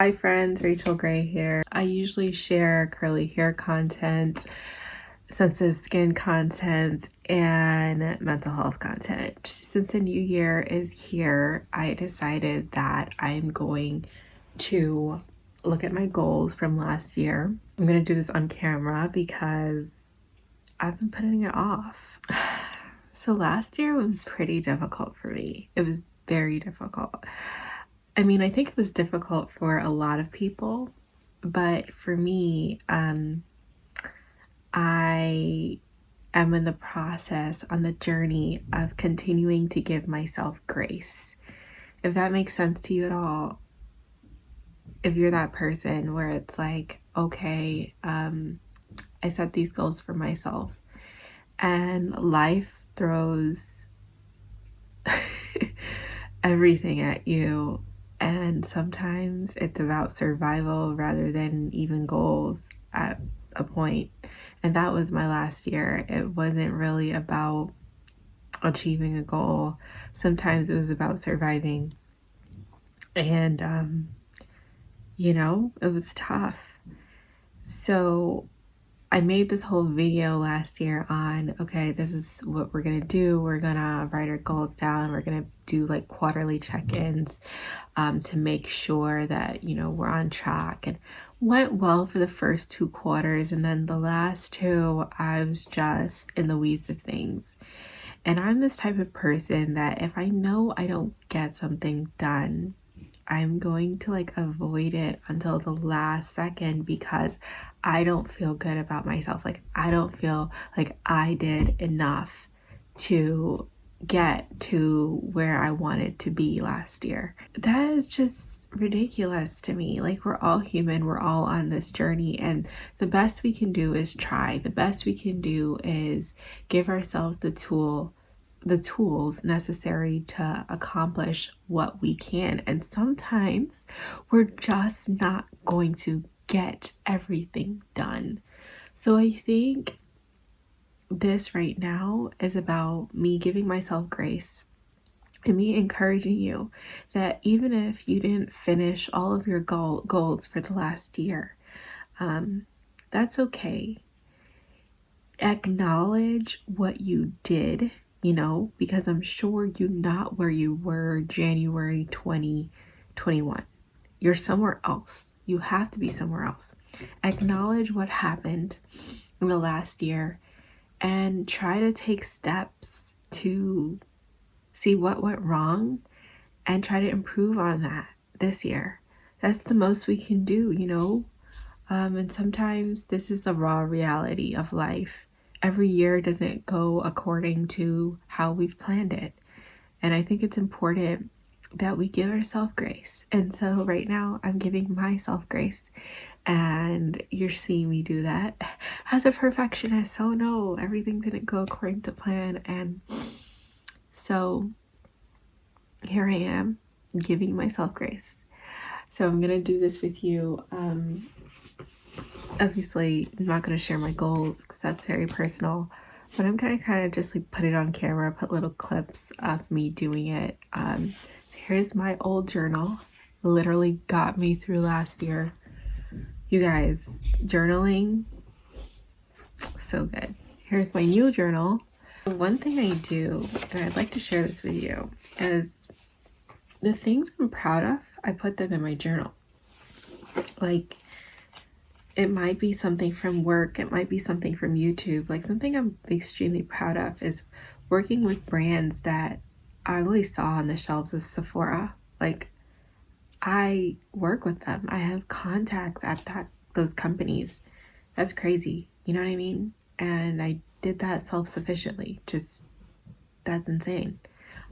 Hi friends, Rachel Gray here. I usually share curly hair content, sensitive skin content, and mental health content. Since the new year is here, I decided that I'm going to look at my goals from last year. I'm going to do this on camera because I've been putting it off. So last year was pretty difficult for me. It was very difficult. I mean, I think it was difficult for a lot of people, but for me, I am in the process on the journey of continuing to give myself grace. If that makes sense to you at all, if you're that person where it's like, okay, I set these goals for myself and life throws everything at you. And sometimes it's about survival rather than even goals at a point. And that was my last year. It wasn't really about achieving a goal. Sometimes it was about surviving. And, it was tough. So I made this whole video last year on, okay, this is what we're gonna do. We're gonna write our goals down. We're gonna do like quarterly check-ins to make sure that, we're on track. And went well for the first 2 quarters. And then the last two, I was just in the weeds of things. And I'm this type of person that if I know I don't get something done, I'm going to like avoid it until the last second because I don't feel good about myself. Like I don't feel like I did enough to get to where I wanted to be last year. That is just ridiculous to me. Like we're all human, we're all on this journey, and the best we can do is try. The best we can do is give ourselves the tools necessary to accomplish what we can. And sometimes we're just not going to get everything done. So I think this right now is about me giving myself grace and me encouraging you that even if you didn't finish all of your goals for the last year, that's okay. Acknowledge what you did, because I'm sure you're not where you were January 2021. You're somewhere else. You have to be somewhere else. Acknowledge what happened in the last year and try to take steps to see what went wrong and try to improve on that this year. That's the most we can do, and sometimes this is the raw reality of life. Every year doesn't go according to how we've planned it. And I think it's important that we give ourselves grace. And so right now I'm giving myself grace, and you're seeing me do that. As a perfectionist, so no, everything didn't go according to plan. And so here I am giving myself grace. So I'm going to do this with you. Obviously, I'm not going to share my goals because that's very personal, but I'm going to kind of just like put it on camera, put little clips of me doing it. So here's my old journal. Literally got me through last year. You guys, journaling, so good. Here's my new journal. One thing I do, and I'd like to share this with you, is the things I'm proud of, I put them in my journal. Like, it might be something from work, it might be something from YouTube. Like something I'm extremely proud of is working with brands that I really saw on the shelves of Sephora. Like I work with them. I have contacts at those companies. That's crazy. You know what I mean? And I did that self-sufficiently. Just that's insane.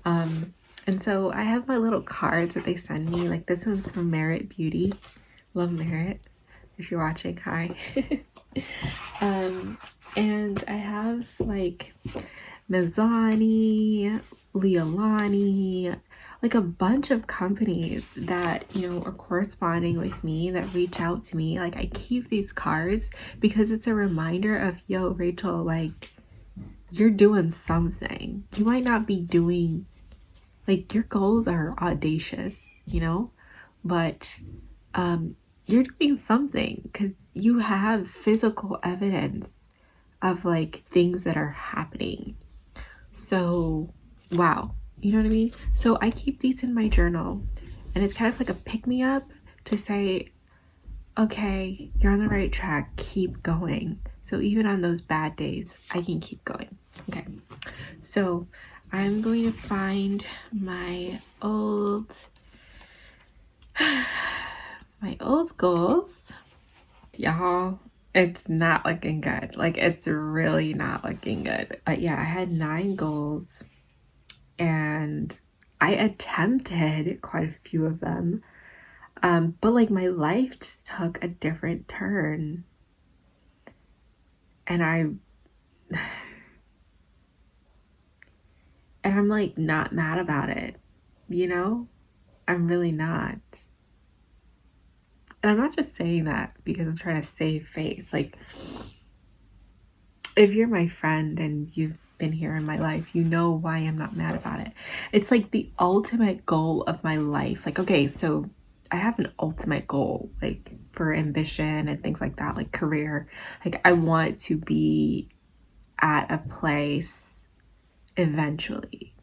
And so I have my little cards that they send me. Like this one's from Merit Beauty. Love Merit. If you're watching, hi. And I have like Mizani, Leolani, like a bunch of companies that, are corresponding with me, that reach out to me. Like I keep these cards because it's a reminder of, yo, Rachel, like you're doing something. You might not be doing, like your goals are audacious, but you're doing something because you have physical evidence of like things that are happening. So, wow, you know what I mean? So, I keep these in my journal, and it's kind of like a pick me up to say, okay, you're on the right track, keep going. So, even on those bad days, I can keep going. Okay, so I'm going to find my old goals. Y'all, it's not looking good. Like, it's really not looking good. Yeah, I had 9 goals and I attempted quite a few of them. But like my life just took a different turn. And I'm like not mad about it, you know? I'm really not. And I'm not just saying that because I'm trying to save face. Like, if you're my friend and you've been here in my life, you know why I'm not mad about it. It's like the ultimate goal of my life. Like, okay, so I have an ultimate goal, like for ambition and things like that, like career. Like, I want to be at a place eventually.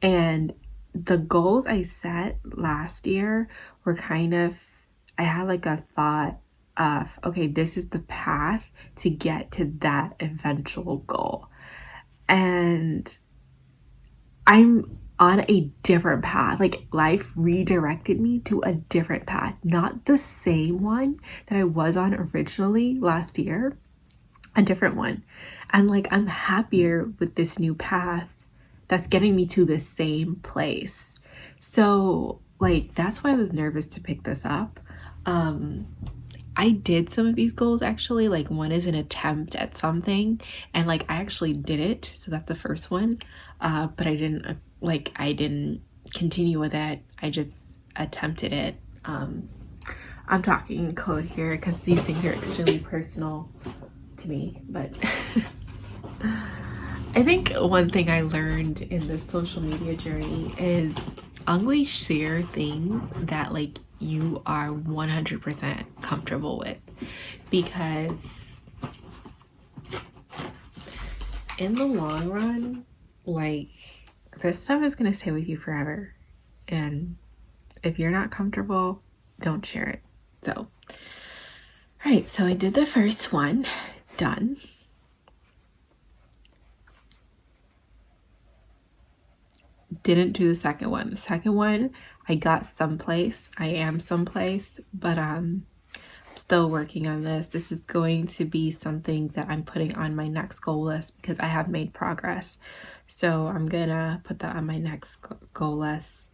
And the goals I set last year were kind of, I had like a thought of, okay, this is the path to get to that eventual goal. And I'm on a different path. Like, life redirected me to a different path, not the same one that I was on originally last year, a different one. And like, I'm happier with this new path that's getting me to the same place. So, like, that's why I was nervous to pick this up. I did some of these goals actually. Like, one is an attempt at something, and like I actually did it. So that's the first one. But I didn't continue with it. I just attempted it. I'm talking in code here because these things are extremely personal to me, but I think one thing I learned in this social media journey is always share things that like you are 100% comfortable with, because in the long run, like, this stuff is going to stay with you forever. And if you're not comfortable, don't share it. So, all right, so I did the first one, done. Didn't do the second one. The second one, I got someplace. I am someplace, but I'm still working on this. This is going to be something that I'm putting on my next goal list because I have made progress. So I'm gonna put that on my next goal list.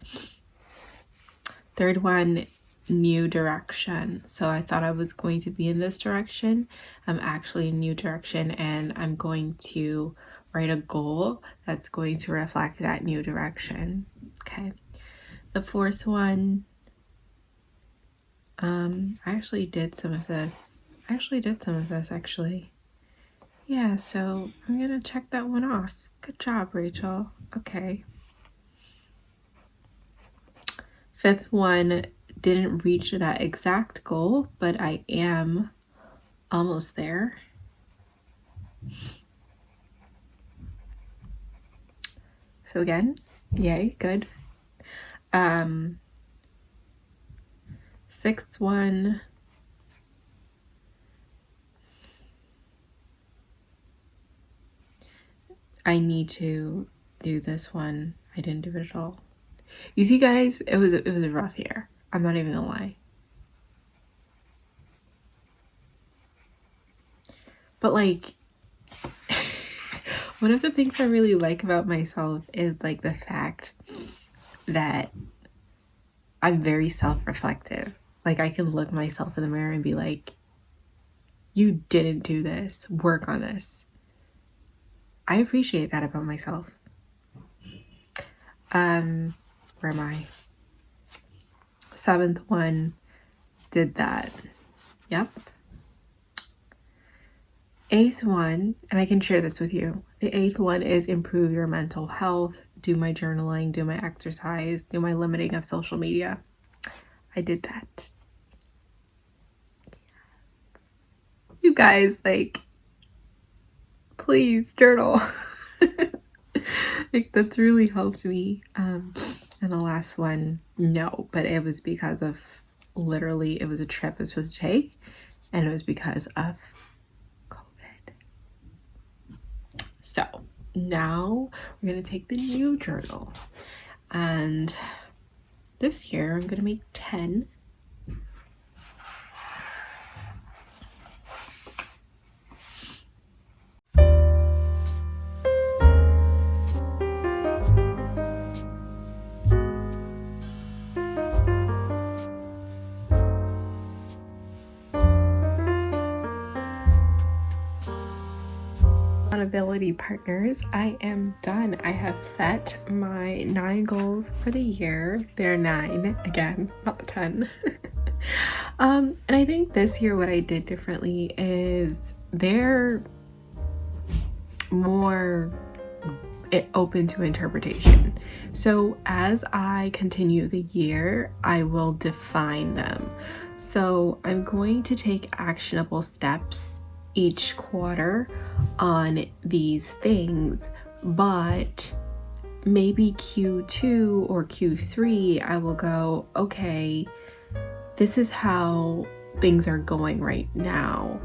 Third one, new direction. So I thought I was going to be in this direction. I'm actually in new direction, and I'm going to write a goal that's going to reflect that new direction. Okay. The fourth one, I actually did some of this. Actually. Yeah, so I'm gonna check that one off. Good job, Rachel. Okay. Fifth one, didn't reach that exact goal, but I am almost there. So again, yay, good. Sixth one, I need to do this one. I didn't do it at all. You see, guys, it was a rough year. I'm not even gonna lie. But like, one of the things I really like about myself is like the fact that I'm very self-reflective. Like, I can look myself in the mirror and be like, you didn't do this. Work on this. I appreciate that about myself. Where am I? Seventh one, did that. Yep. Eighth one, and I can share this with you. The eighth one is improve your mental health, do my journaling, do my exercise, do my limiting of social media. I did that. you guys, like, please journal. Like, that's really helped me. And the last one, no, but it was because of literally, it was a trip I was supposed to take, and it was because of COVID. So now we're gonna take the new journal, and this year I'm gonna make 10. Accountability partners, I am done. I have set my 9 goals for the year. They're 9 again, not 10. And I think this year what I did differently is they're more open to interpretation. So as I continue the year, I will define them. So I'm going to take actionable steps each quarter on these things, but maybe Q2 or Q3 I will go, okay, this is how things are going right now.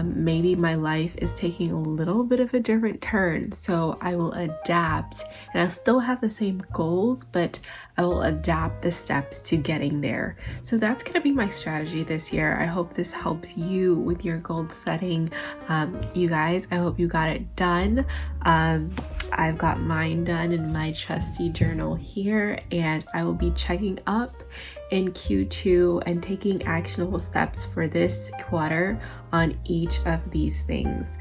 Maybe my life is taking a little bit of a different turn, so I will adapt, and I'll still have the same goals, but I will adapt the steps to getting there. So that's going to be my strategy this year. I hope this helps you with your goal setting. You guys, I hope you got it done. I've got mine done in my trusty journal here, and I will be checking up in Q2 and taking actionable steps for this quarter on each of these things.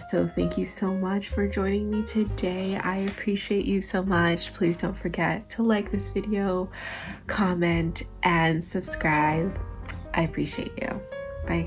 So thank you so much for joining me today. I appreciate you so much. Please don't forget to like this video, comment, and subscribe. I appreciate you. Bye, guys.